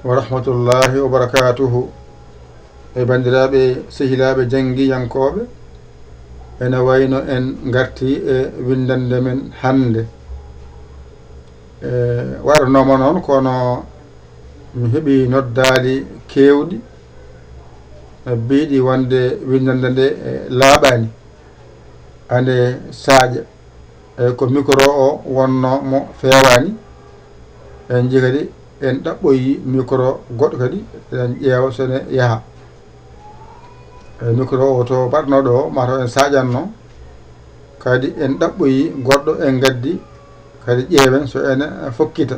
ورحمة الله وبركاته bandiraɓe sehilaɓe janggiyankoɓe ene wayno en garti e windande men hande waɗanoma noon kono mi heeɓi noddali kewɗi biiɗi wonde windande nde laaɓani ande saƴa ko micro o wonno mo fewani en jii kadi en ɗaɓɓoyi micro goɗɗo kadi en ƴeewa sone yaaha micro o to mbaɗnoɗo o mataw en saƴanno kadi en ɗaɓɓoyi goɗɗo en gaddi kadi ƴeewen so ene fokkita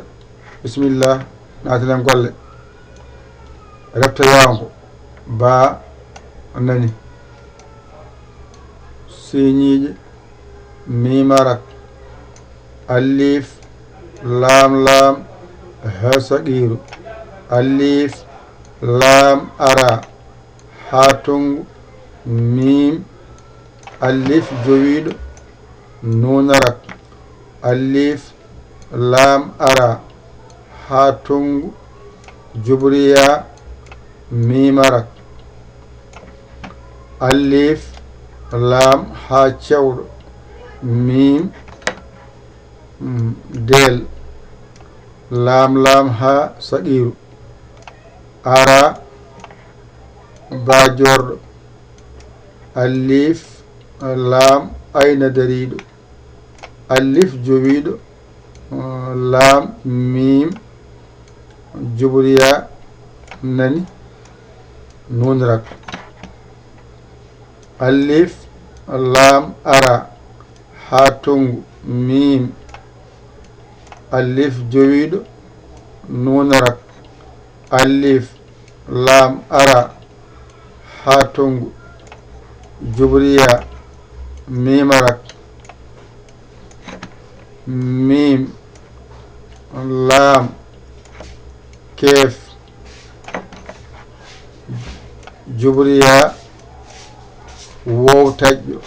bisimillah natanen golle reptoyanko ba nani siñiƴe mimarak alif lam ha saqiru alif lam ara ha tongu mim alif jowiɗo nunarak alif lam ara ha tongu jubriya mimarak alif lam ha cewɗo mim del lam ha saqiru ara ba jorɗo alif lam ayna dariɗo alif jowiɗo lam mim jubriya nani nunrak alif lam ara ha tongu mim alif jowiɗo nunarak alif lam ara ha tongu jubriya mimarak mim lam kef jubriya wow taƴƴo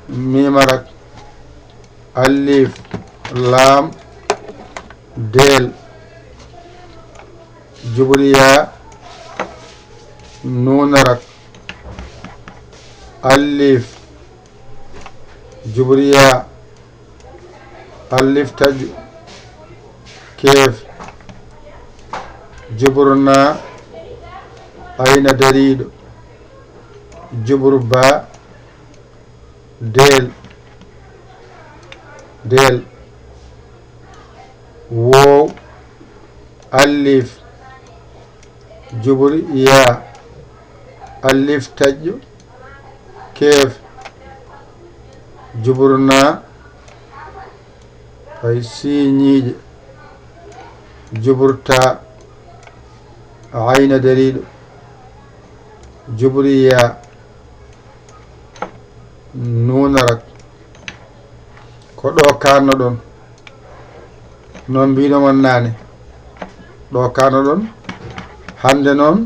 mimarak alif lam del jubriya nunarak alif jubriya alif taƴƴo kef juburna ayna dariɗo jubru ba del wow alif jubru ya alif taƴƴo kef juburna ay siñiƴe juburta ayna dariɗo jubriya nunarak ko ɗo kanno ɗon noon mbinomon nane ɗo kanno ɗon hande noon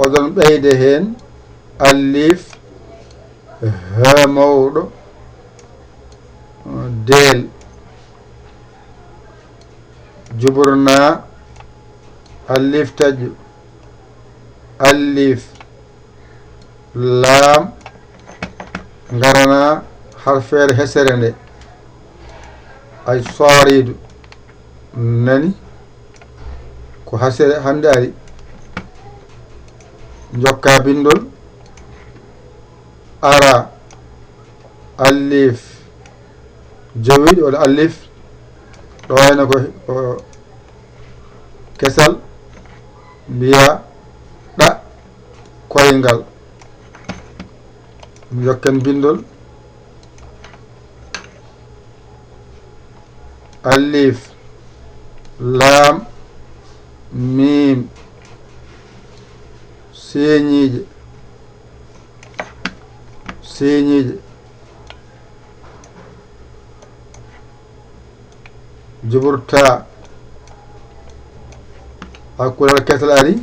oɗon ɓeyde hen alif ha mawɗo del juburna alif taƴƴo alif lam garana harfere hesere nde ay soridu nani ko hasere hande ari jokka bindol ara alif jowiɗo walla alif ɗo wayno ko kesal mbiya ɗa koyngal jokken bindol alif lam mim señiƴe juburta hakkulal kesal ari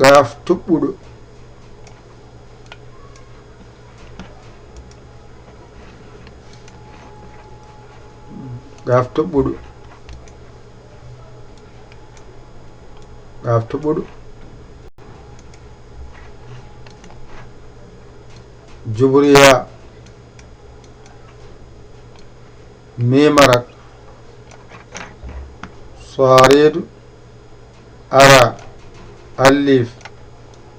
ɗaf tuɓɓuɗo gaf toɓɓuɗo قاف تبدو جبريا ميمرك صاريد أرى ألف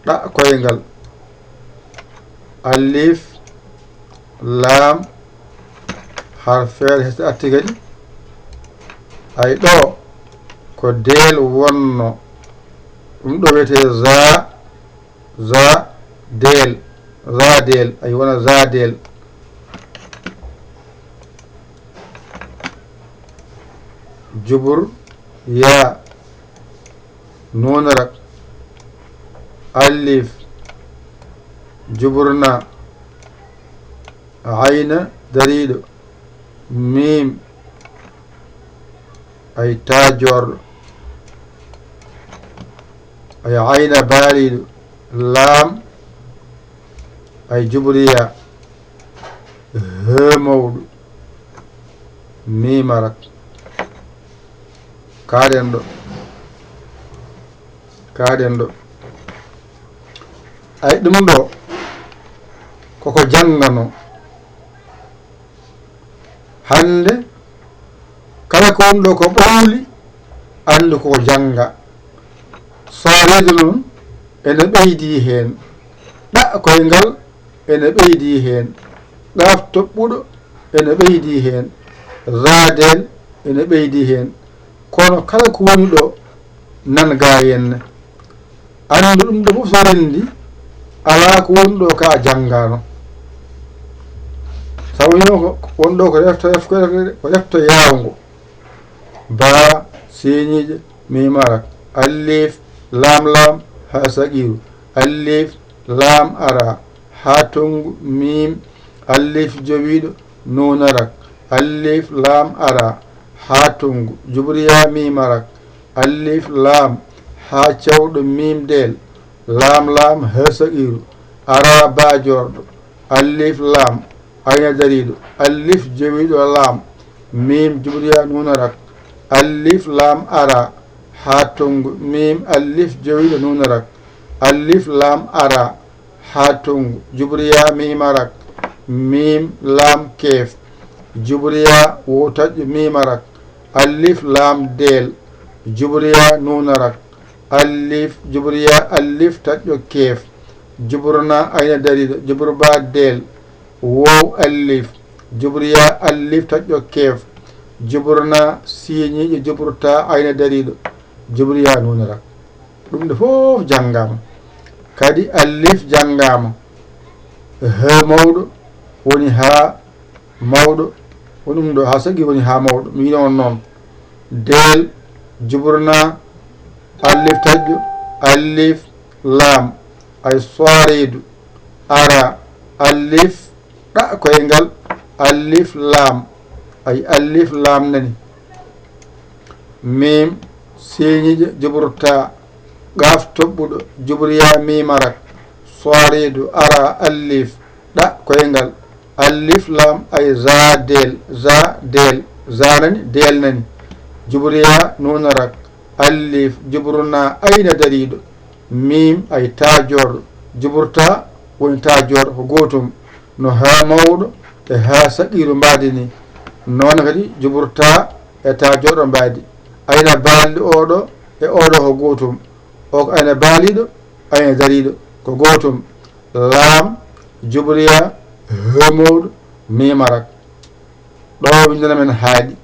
لا كوينغال ألف لام حرفين هستأتيغني أي دو ko del wonno ɗum ɗo wiyete za del ay wona za del jubur ya nunarak alif juburna ayna dariɗo mim ay tajorɗo ay ayna baaliɗo laam ay jubriya mawɗo mimarak kaɗen ɗo ay ɗum ɗo koko jangano hande kala ko woni ɗo ko ɓowli andu koko janga saarejo noon ene ɓeydi hen koyngal ene ɓeydi hen ɗaf toɓɓuɗo ene ɓeydi hen zadel ene ɓeydi hen kono kala ko woni ɗo nanga henne andu ɗum ɗo fof so rendi ala ko woni ɗo ka jangano sabu won ɗo ko refto yawngo ba siñije mimarak alif lam ha saqiru alif lam ara ha tongu mim alif jowiɗo nunarak alif lam ara ha tongu jubriya mimarak alif lam ha cewɗo mim del lam ha saqiru ara bajorɗo alif lam ayna dariɗo alif jowiɗo lam mim jubriya nunarak alif lam ara ha tongu mim alif jowiɗo nunarak alif lam ara ha tongu jubriya mimarak mim lam kef jubriya wotaƴƴo mimarak alif lam del jubriya nunarak alif jubriya alif taƴƴo kef juburna ayna dariɗo juburba del wow alif jubriya alif taƴƴo kef juburna siñiƴo juburta ayna dariɗo jubriya nunarak ɗum ɗo fof jangama kadi alif jangama mawɗo woni ha mawɗo woni ɗum ɗo ha sagi woni ha mawɗo mi winon noon del juburna alif taƴƴo alif lam ay soiredu ara alif ɗa koyngal alif lam ay alif lam nani mim siñiƴe juburta gaf toɓɓuɗo jubriya mimarak soiredu ara alif ɗa koyngal alif lam ay za nani del nani jubriya nunarak alif juburna ayna dariɗo mim ay tajorɗo juburta woni tajorɗo ko gotum no ha mawɗo e ha saqiru mbadi ni noon kadi juburta e tajorɗo mbadi ayna balɗo oɗo e oɗo ko gotum o ko ayna baaliɗo ayna dariɗo ko gotum lam jubriya mawɗo mimarak ɗo windana men haaɗi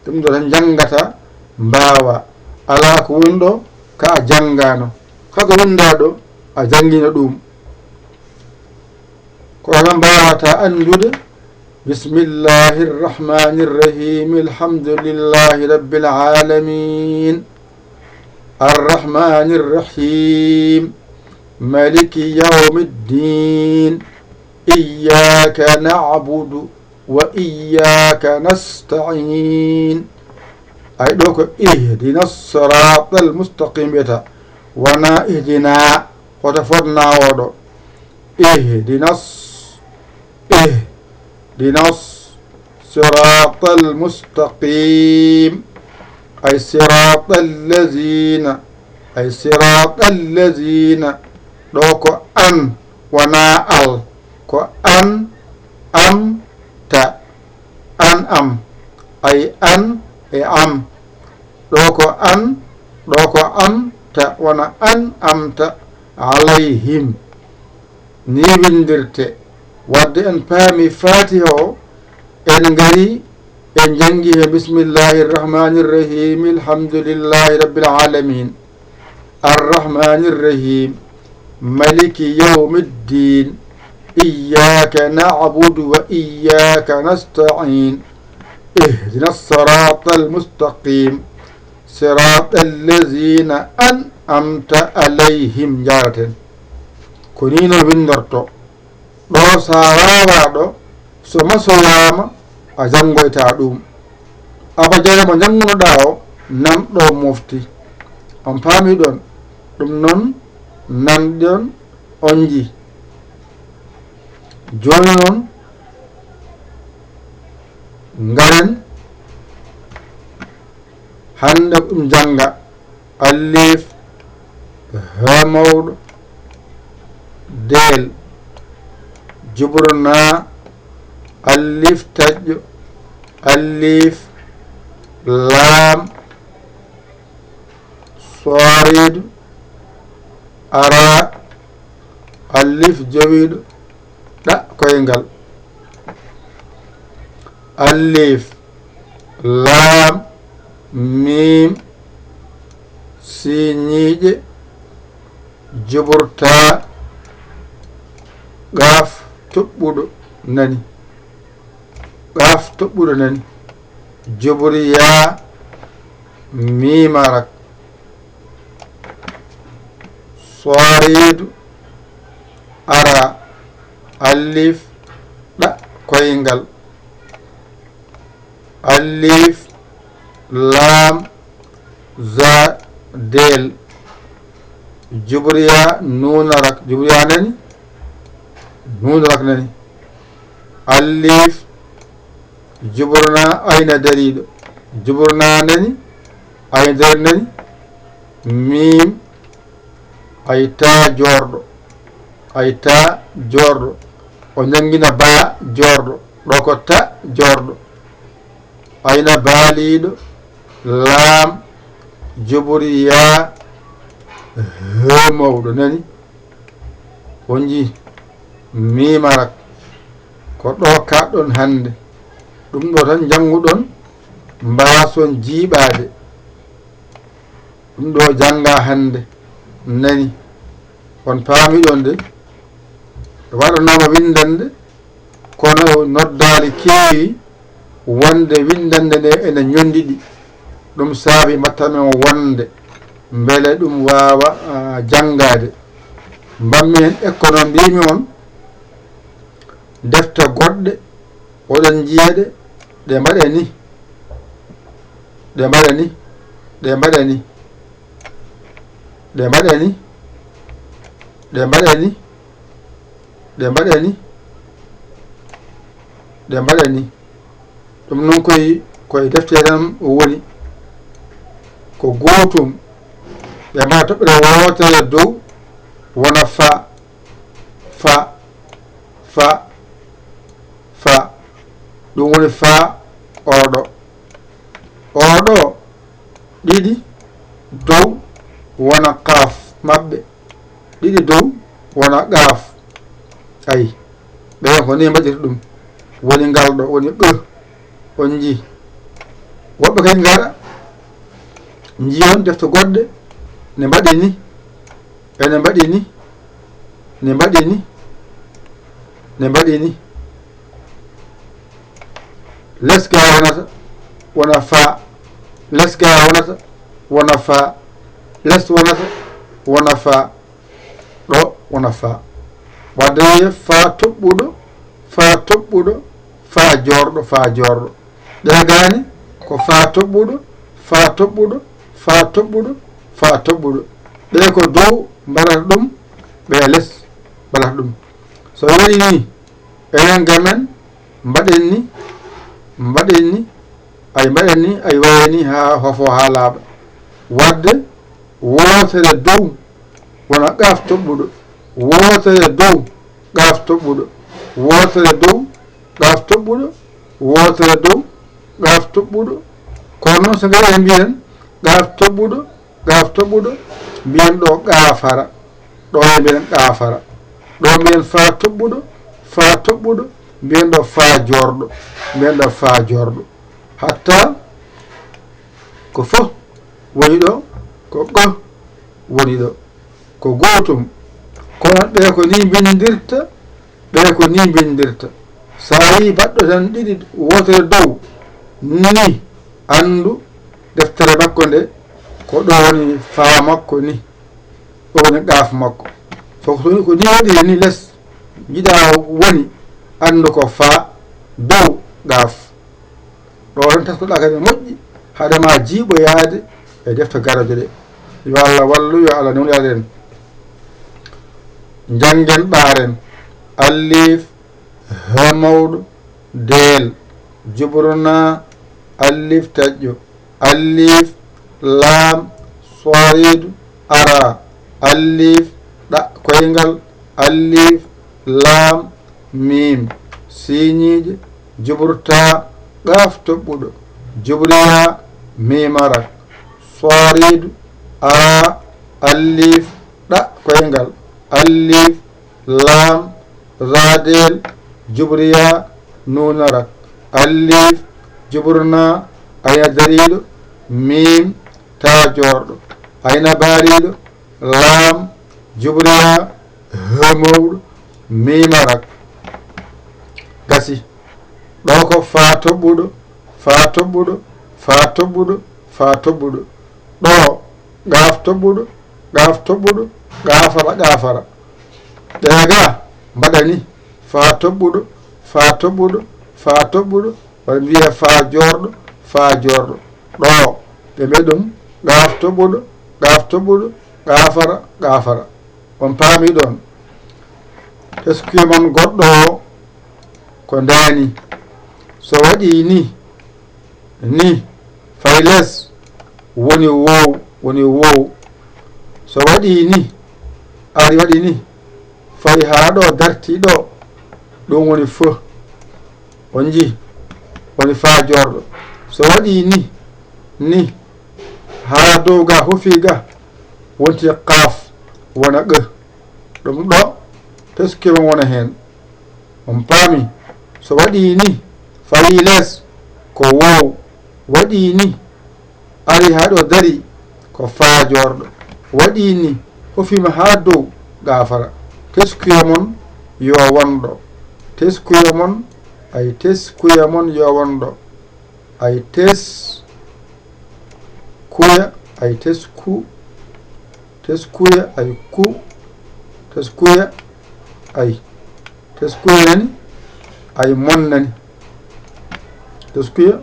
ɗum ɗo tan jangata mbawa ala ko woni ɗo ka a jangano kako winda ɗo a jangino ɗum kono mbawata andude bismillahi rrahmani rrahim alhamdulillahi rabbil alamin arrahmani rrahim maliki yawmi ddin iyyaka na'budu wa iyyaka nasta'in ay ɗo ko ihdina sirata almustaqim wiyata wona ihdina hoto fotna oɗo ihdina sirata almustaqim ay sirata allazina ay sirata allazina ɗo ko an wona al ko an am ta an am ay an e am ɗo ko an ɗo ko am ta wona an am ta alayhim ni windirte wadde en paami fatiha o en ngari en jangi he bismillahi rrahmani rrahim alhamdulillahi rabbil alamin arrahmani rrahim maliki yawmi ddin iyyaka na'budu wa iyyaka nasta'in ihdina as-sirata al-mustaqim sirata allazina an'amta alayhim jaraten ko ni no windorto ɗo sa wawaɗo so masoyama a jangoyta ɗum abajare mo jangunoɗa o nanɗo mofti on paami ɗon ɗum noon nanɗon on ji joni noon ngaren hande ɗum janga alif ha mawɗo del juburna alif taƴƴo alif laam sooriido ara alif jowiiɗo ɗa koyngal alif laam mim siñiiƴe juburta gaaf toɓɓuɗo nani gaaf toɓɓuɗo nani juburiya mimarak sooriidu ara alif ɗa koyngal alif laam za del juburiya nunarak juburiya nani nunarak nani alif juburna ayna dariɗo juburna nani ayna dari nani mim ayta jorɗo ayta jorɗo o jangina ba jorɗo ɗo ko ta jorɗo ayna baaliɗo laam juburiya he mawɗo nani on ji mimarak ko ɗo kaɗɗon hande ɗum ɗo tan janguɗon mbason jiiɓade ɗum ɗo janga hande nani on paamiɗon de waɗanoma windande kono noddali keewi wonde windande nde ene ñondiɗi ɗum saabi mbattamen wonde beele ɗum wawa jangade mbammi hen ekkono mbimi on defte goɗɗe oɗon jiiyaɗe ɗe mbaɗe ni ɗe mbaɗe ni ɗe mbaɗe ni ɗe mbaɗe ni ɗe mbaɗe ni ɗe mbaɗe ni ɗe mbaɗe ni ɗum noon koye defte tan woni ko gootum ɓe mbaɗa toɓɓere wotere dow wona fa fa fa fa ɗum woni fa oɗo oɗo ɗiɗi dow wona kaaf maɓɓe ɗiɗi dow wona gaaf ayi ɓen ko ni mbaɗirta ɗum woni ngal ɗo woni ɓe on ji woɓɓe kadi ngara jiyon defte goɗɗe ne mbaɗi ni ene mbaɗi ni ne mbaɗi ni ne mbaɗi ni leska wonata wona fa leska wonata wona fa les wonata wona fa ɗo wona fa wadde fa toɓɓuɗo fa toɓɓuɗo fa jorɗo fa jorɗo ɗe gani ko fa toɓɓuɗo fa toɓɓuɗo fa toɓɓuɗo fa toɓɓuɗo ɓe ko dow mbaɗata ɗum ɓe less mbaɗata ɗum so waɗi ni enen gamen mbaɗen ni ay mbaɗen ni ay wayni ha hofo ha laaɓa wadde wotere dow wona qaaf toɓɓuɗo wotere dow qaaf toɓɓuɗo wotere dow qaaf toɓɓuɗo wotere dow qaaf toɓɓuɗo kono noon so ngari en mbiyen qaaf toɓɓuɗo mbiyen ɗo qaafara ɗo e mbiyen qaafara ɗo mbiyen faa toɓɓuɗo mbiyen ɗo faa jorɗo hatta ko fof woni ɗo ko ɗo woni ɗo ko gootum kono ɓe ko ni bindirta sa yi baɗɗo tan ɗiɗi wotere dow ni andu deftere makko nde ko ɗo woni faa makko ni ɗo woni qaaf makko so ko ni waɗiri ni less jiɗa woni andu ko faa dow qaaf ɗo tan taskoɗa kadi moƴƴi haɗama jiiɓoyaade e defte garaje ɗe yo Allah wallu yo Allah newnaden janggen ɓaaren allif ha mawɗo del jubruna allif taƴƴo allif laam sooridu ara allif ɗa koyngal allif laam mim siñiije juburta qaaf toɓɓuɗo jubriya mimarak sooridu ara allif ɗa koyngal allif laam radel jubriya nunarak allif juburna ayna dariɗo mim ta jorɗo ayna baariɗo laam jubriya hemowɗo mimarak gasi ɗo ko faa toɓɓuɗo ɗo qaafara ɗega mbaɗani faa toɓɓuɗo waɗa mbiya faa jorɗo ɗo ɓe mbeɗum qaaf toɓɓuɗo qaafara on paami ɗon teskuye man goɗɗo o ko ndaani so waɗi ni fay less woni wow so waɗi ni ari waɗi ni fay haa ɗo darti ɗo ɗum woni fo on ji woni faa jorɗo so waɗi ni haa dow ga hofi ga wonti qaaf wona ɓe ɗum ɗo teskima wona heen on paami so waɗi ni fayi less ko wow waɗi ni ari haa ɗo dari ko faa jorɗo waɗi ni hofima haa dow gaafara teskuya mon yo wonɗo teskuya mon yo wonɗo ay teskuya ay tesku teskuya ay ku teskuya ay teskuya nani ay mon nani teskuya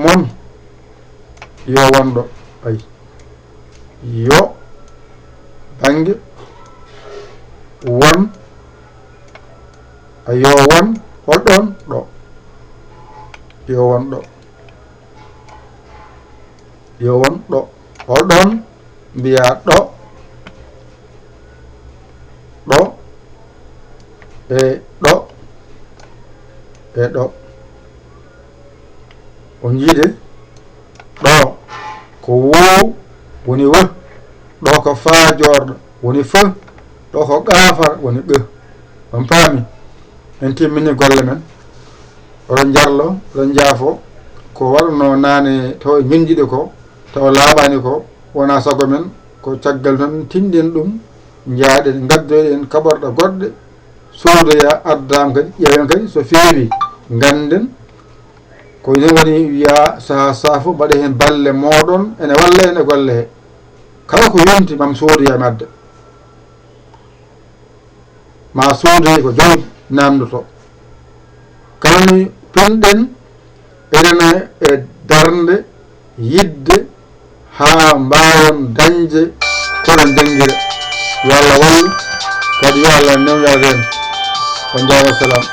mon yo wonɗo ay yo bange won ayo won holɗon ɗo yo won ɗo holɗon mbiya ɗo e ɗo on jiide ɗo ko wow woni wo ɗo ko faa jorɗo woni fo ɗo ko qaafar woni ɓe on paami en timmini golle men oɗon jarlo oɗon jaafo ko waɗno naane taw e minjiɗe ko taw laaɓani ko wona sago men ko caggal tan tindin ɗum jaaɗen gaddoyɗen kaɓorɗe goɗɗe soodoya addama kadi ƴeewen kadi so feewi ganden ko ni woni wiya saha saafo mbaɗe hen balle moɗon ene walla en e golle he kala ko yonti mam soodoya madde ma soodoy ko jom namdoto kala no pinɗen eɗen e darde yidde ha mbawon dañde koɗen denguira yo Allah wallu kadi yo Allah newyaden on jawa salam